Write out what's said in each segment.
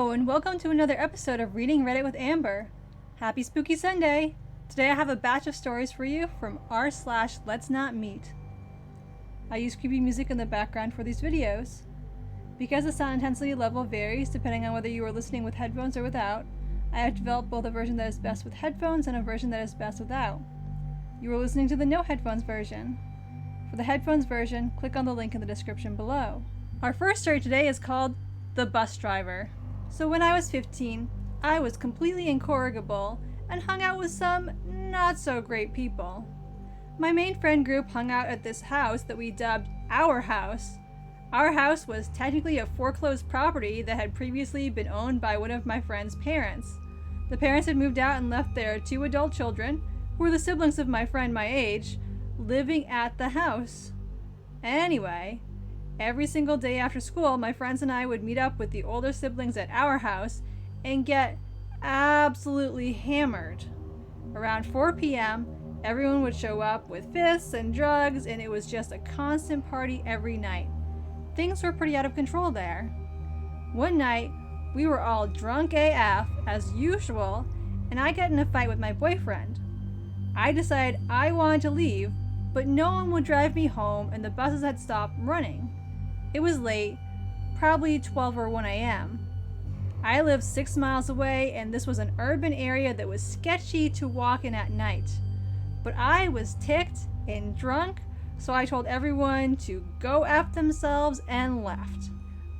Hello, and welcome to another episode of Reading Reddit with Amber. Happy Spooky Sunday! Today I have a batch of stories for you from r/LetsNotMeet. I use creepy music in the background for these videos. Because the sound intensity level varies depending on whether you are listening with headphones or without, I have developed both a version that is best with headphones and a version that is best without. You are listening to the no headphones version. For the headphones version, click on the link in the description below. Our first story today is called The Bus Driver. So when I was 15, I was completely incorrigible and hung out with some not so great people. My main friend group hung out at this house that we dubbed our house. Our house was technically a foreclosed property that had previously been owned by one of my friend's parents. The parents had moved out and left their 2 adult children, who were the siblings of my friend my age, living at the house. Anyway, every single day after school, my friends and I would meet up with the older siblings at our house and get absolutely hammered. Around 4 p.m., everyone would show up with fists and drugs, and it was just a constant party every night. Things were pretty out of control there. One night, we were all drunk AF, as usual, and I got in a fight with my boyfriend. I decided I wanted to leave, but no one would drive me home and the buses had stopped running. It was late, probably 12 or 1 a.m. I lived 6 miles away, and this was an urban area that was sketchy to walk in at night. But I was ticked and drunk, so I told everyone to go F themselves and left.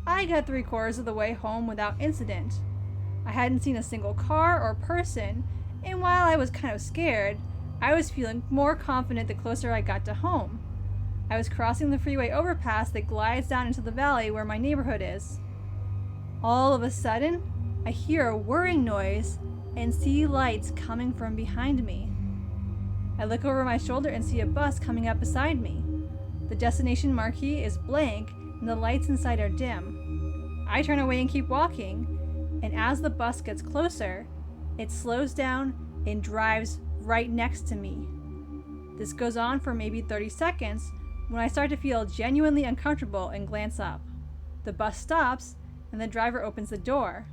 I got 3/4 of the way home without incident. I hadn't seen a single car or person, and while I was kind of scared, I was feeling more confident the closer I got to home. I was crossing the freeway overpass that glides down into the valley where my neighborhood is. All of a sudden, I hear a whirring noise and see lights coming from behind me. I look over my shoulder and see a bus coming up beside me. The destination marquee is blank and the lights inside are dim. I turn away and keep walking, and as the bus gets closer, it slows down and drives right next to me. This goes on for maybe 30 seconds when I start to feel genuinely uncomfortable and glance up. The bus stops and the driver opens the door.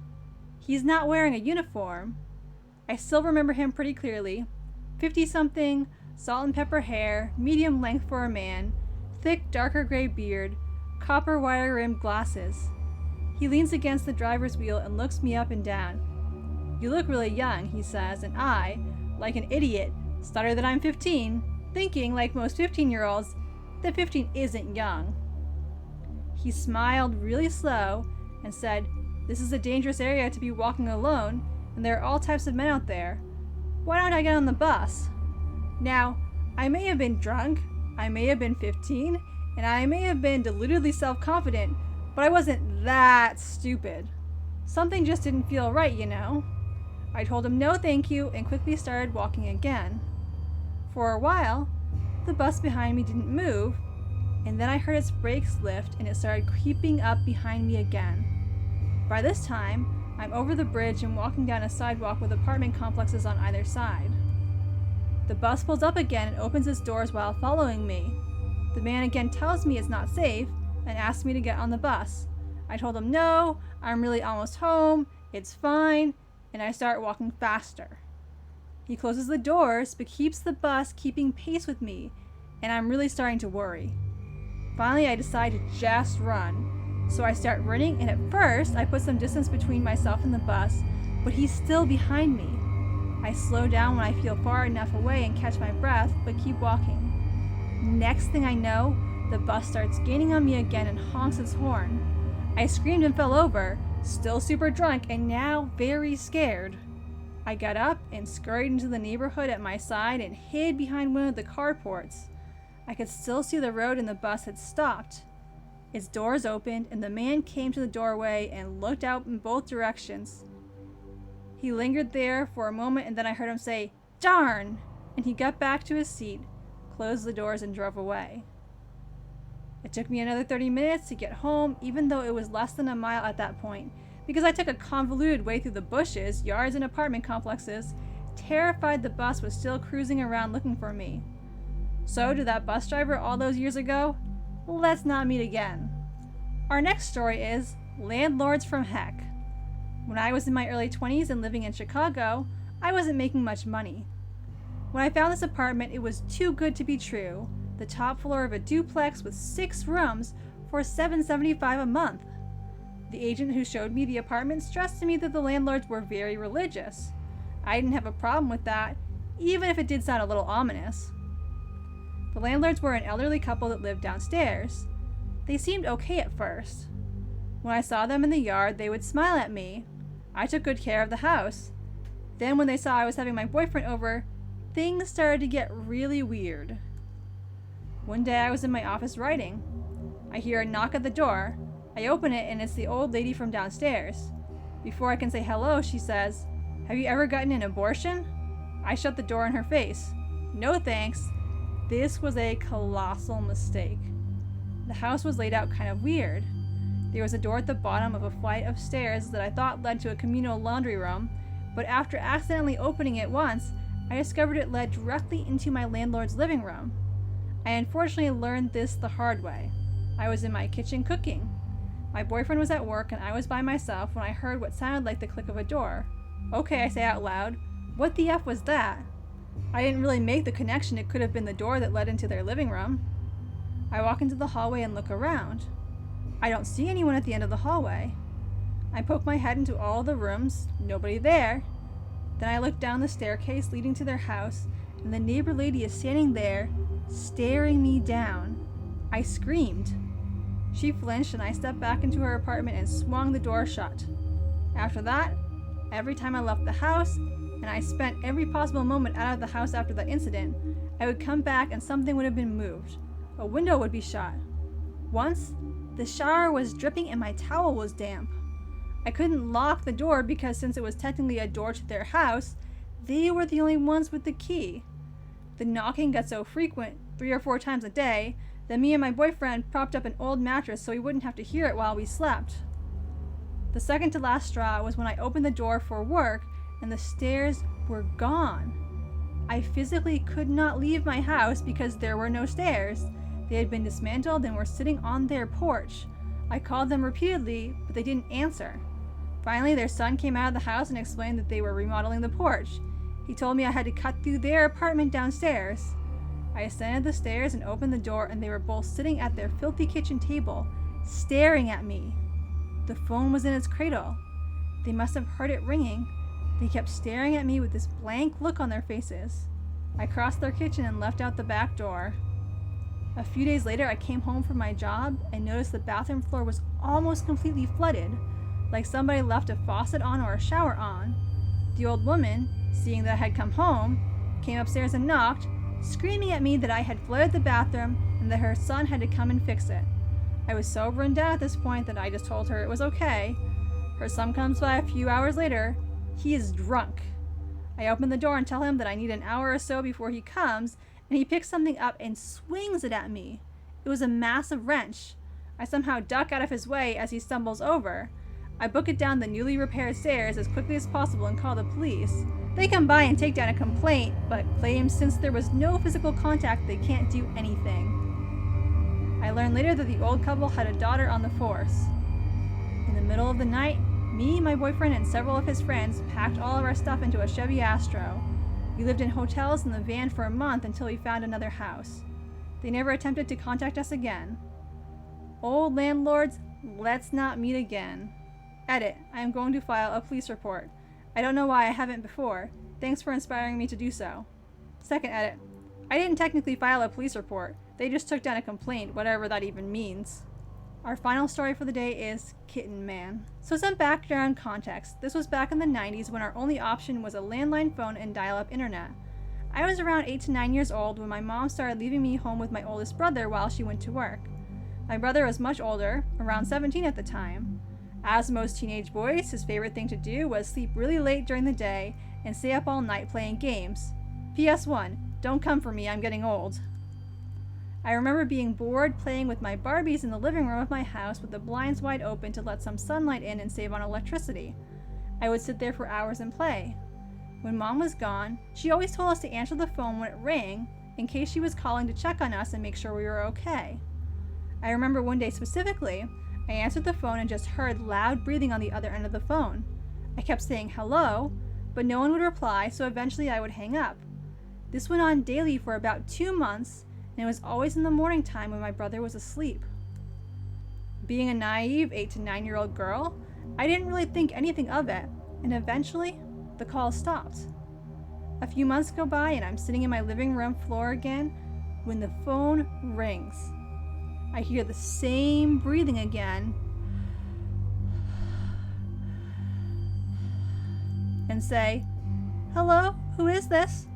He's not wearing a uniform. I still remember him pretty clearly. 50-something, salt and pepper hair, medium length for a man, thick darker gray beard, copper wire rimmed glasses. He leans against the driver's wheel and looks me up and down. "You look really young," he says, and I, like an idiot, stutter that I'm 15, thinking, like most 15-year-olds, that 15 isn't young. He smiled really slow and said, "This is a dangerous area to be walking alone, and there are all types of men out there. Why don't I get on the bus?" Now, I may have been drunk, I may have been 15, and I may have been deludedly self-confident, but I wasn't that stupid. Something just didn't feel right, you know? I told him no thank you and quickly started walking again. For a while, the bus behind me didn't move, and then I heard its brakes lift and it started creeping up behind me again. By this time, I'm over the bridge and walking down a sidewalk with apartment complexes on either side. The bus pulls up again and opens its doors while following me. The man again tells me it's not safe and asks me to get on the bus. I told him no, I'm really almost home, it's fine, and I start walking faster. He closes the doors but keeps the bus keeping pace with me, and I'm really starting to worry. Finally, I decide to just run. So I start running, and at first I put some distance between myself and the bus, but he's still behind me. I slow down when I feel far enough away and catch my breath, but keep walking. Next thing I know, the bus starts gaining on me again and honks its horn. I screamed and fell over, still super drunk and now very scared. I got up and scurried into the neighborhood at my side and hid behind one of the carports. I could still see the road and the bus had stopped. Its doors opened and the man came to the doorway and looked out in both directions. He lingered there for a moment and then I heard him say, "Darn!" and he got back to his seat, closed the doors and drove away. It took me another 30 minutes to get home, even though it was less than a mile at that point, because I took a convoluted way through the bushes, yards, and apartment complexes, terrified the bus was still cruising around looking for me. So to that bus driver all those years ago, let's not meet again. Our next story is Landlords from Heck. When I was in my early 20s and living in Chicago, I wasn't making much money. When I found this apartment, it was too good to be true. The top floor of a duplex with 6 rooms for $775 a month. The agent who showed me the apartment stressed to me that the landlords were very religious. I didn't have a problem with that, even if it did sound a little ominous. The landlords were an elderly couple that lived downstairs. They seemed okay at first. When I saw them in the yard, they would smile at me. I took good care of the house. Then when they saw I was having my boyfriend over, things started to get really weird. One day I was in my office writing. I hear a knock at the door. I open it and it's the old lady from downstairs. Before I can say hello, she says, "Have you ever gotten an abortion?" I shut the door in her face. No thanks. This was a colossal mistake. The house was laid out kind of weird. There was a door at the bottom of a flight of stairs that I thought led to a communal laundry room, but after accidentally opening it once, I discovered it led directly into my landlord's living room. I unfortunately learned this the hard way. I was in my kitchen cooking. My boyfriend was at work and I was by myself when I heard what sounded like the click of a door. Okay, I say out loud, what the F was that? I didn't really make the connection it could have been the door that led into their living room. I walk into the hallway and look around. I don't see anyone at the end of the hallway. I poke my head into all the rooms, nobody there. Then I look down the staircase leading to their house, and the neighbor lady is standing there, staring me down. I screamed. She flinched and I stepped back into her apartment and swung the door shut. After that, every time I left the house, and I spent every possible moment out of the house after that incident, I would come back and something would have been moved. A window would be shut. Once, the shower was dripping and my towel was damp. I couldn't lock the door because since it was technically a door to their house, they were the only ones with the key. The knocking got so frequent, 3 or 4 times a day, that me and my boyfriend propped up an old mattress so we wouldn't have to hear it while we slept. The second to last straw was when I opened the door for work and the stairs were gone. I physically could not leave my house because there were no stairs. They had been dismantled and were sitting on their porch. I called them repeatedly, but they didn't answer. Finally, their son came out of the house and explained that they were remodeling the porch. He told me I had to cut through their apartment downstairs. I ascended the stairs and opened the door, and they were both sitting at their filthy kitchen table, staring at me. The phone was in its cradle. They must have heard it ringing. They kept staring at me with this blank look on their faces. I crossed their kitchen and left out the back door. A few days later, I came home from my job and noticed the bathroom floor was almost completely flooded, like somebody left a faucet on or a shower on. The old woman, seeing that I had come home, came upstairs and knocked, screaming at me that I had flooded the bathroom and that her son had to come and fix it. I was so run down at this point that I just told her it was okay. Her son comes by a few hours later. He is drunk. I open the door and tell him that I need an hour or so before he comes, and he picks something up and swings it at me. It was a massive wrench. I somehow duck out of his way as he stumbles over. I book it down the newly repaired stairs as quickly as possible and call the police. They come by and take down a complaint, but claim since there was no physical contact, they can't do anything. I learned later that the old couple had a daughter on the force. In the middle of the night, me, my boyfriend, and several of his friends packed all of our stuff into a Chevy Astro. We lived in hotels in the van for a month until we found another house. They never attempted to contact us again. Old landlords, let's not meet again. Edit. I am going to file a police report. I don't know why I haven't before. Thanks for inspiring me to do so. Second edit. I didn't technically file a police report. They just took down a complaint, whatever that even means. Our final story for the day is Kitten Man. So some background context. This was back in the 90s when our only option was a landline phone and dial-up internet. I was around 8 to 9 years old when my mom started leaving me home with my oldest brother while she went to work. My brother was much older, around 17 at the time. As most teenage boys, his favorite thing to do was sleep really late during the day and stay up all night playing games. PS1, don't come for me, I'm getting old. I remember being bored playing with my Barbies in the living room of my house with the blinds wide open to let some sunlight in and save on electricity. I would sit there for hours and play. When Mom was gone, she always told us to answer the phone when it rang in case she was calling to check on us and make sure we were okay. I remember one day specifically, I answered the phone and just heard loud breathing on the other end of the phone. I kept saying hello, but no one would reply, so eventually I would hang up. This went on daily for about 2 months, and it was always in the morning time when my brother was asleep. Being a naive 8 to 9-year-old girl, I didn't really think anything of it, and eventually, the call stopped. A few months go by and I'm sitting in my living room floor again when the phone rings. I hear the same breathing again and say, "Hello, who is this?"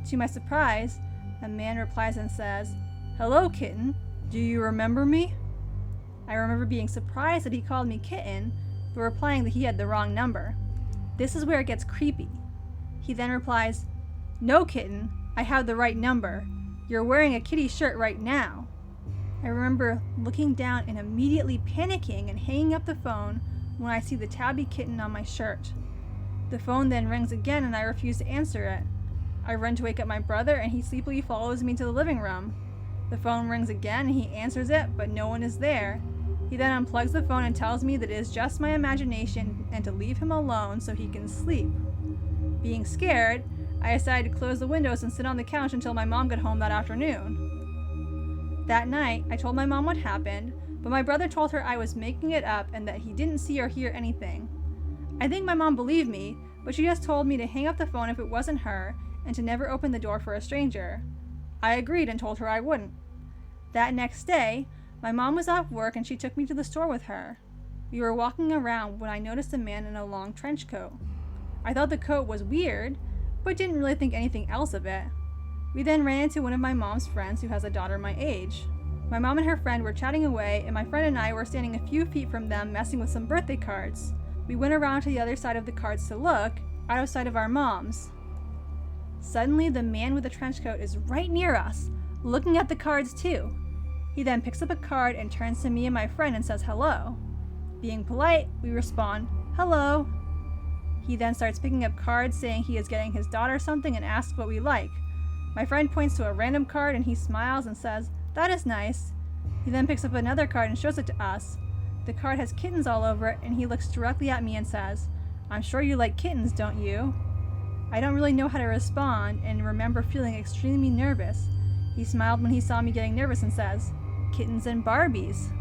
To my surprise, a man replies and says, "Hello, Kitten. Do you remember me?" I remember being surprised that he called me Kitten, but replying that he had the wrong number. This is where it gets creepy. He then replies, "No, Kitten, I have the right number. You're wearing a kitty shirt right now." I remember looking down and immediately panicking and hanging up the phone when I see the tabby kitten on my shirt. The phone then rings again and I refuse to answer it. I run to wake up my brother and he sleepily follows me to the living room. The phone rings again and he answers it, but no one is there. He then unplugs the phone and tells me that it is just my imagination and to leave him alone so he can sleep. Being scared, I decided to close the windows and sit on the couch until my mom got home that afternoon. That night, I told my mom what happened, but my brother told her I was making it up and that he didn't see or hear anything. I think my mom believed me, but she just told me to hang up the phone if it wasn't her and to never open the door for a stranger. I agreed and told her I wouldn't. That next day, my mom was off work and she took me to the store with her. We were walking around when I noticed a man in a long trench coat. I thought the coat was weird, but didn't really think anything else of it. We then ran into one of my mom's friends who has a daughter my age. My mom and her friend were chatting away, and my friend and I were standing a few feet from them messing with some birthday cards. We went around to the other side of the cards to look, out of sight of our moms. Suddenly, the man with the trench coat is right near us, looking at the cards too. He then picks up a card and turns to me and my friend and says hello. Being polite, we respond, "Hello." He then starts picking up cards saying he is getting his daughter something and asks what we like. My friend points to a random card and he smiles and says, "That is nice." He then picks up another card and shows it to us. The card has kittens all over it and he looks directly at me and says, "I'm sure you like kittens, don't you?" I don't really know how to respond and remember feeling extremely nervous. He smiled when he saw me getting nervous and says, "Kittens and Barbies."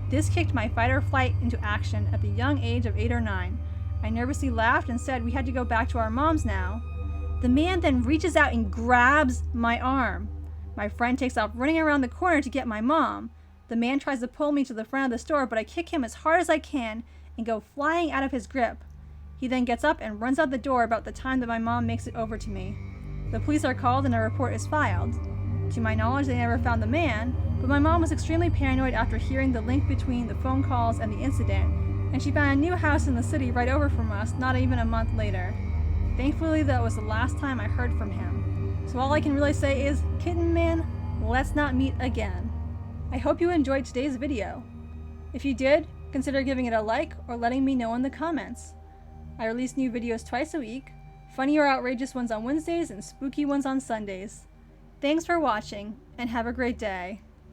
This kicked my fight or flight into action at the young age of 8 or 9. I nervously laughed and said we had to go back to our moms now. The man then reaches out and grabs my arm. My friend takes off running around the corner to get my mom. The man tries to pull me to the front of the store, but I kick him as hard as I can and go flying out of his grip. He then gets up and runs out the door about the time that my mom makes it over to me. The police are called and a report is filed. To my knowledge, they never found the man, but my mom was extremely paranoid after hearing the link between the phone calls and the incident, and she found a new house in the city right over from us not even a month later. Thankfully, that was the last time I heard from him. So all I can really say is, Kitten Man, let's not meet again. I hope you enjoyed today's video. If you did, consider giving it a like or letting me know in the comments. I release new videos twice a week, funny or outrageous ones on Wednesdays and spooky ones on Sundays. Thanks for watching, and have a great day.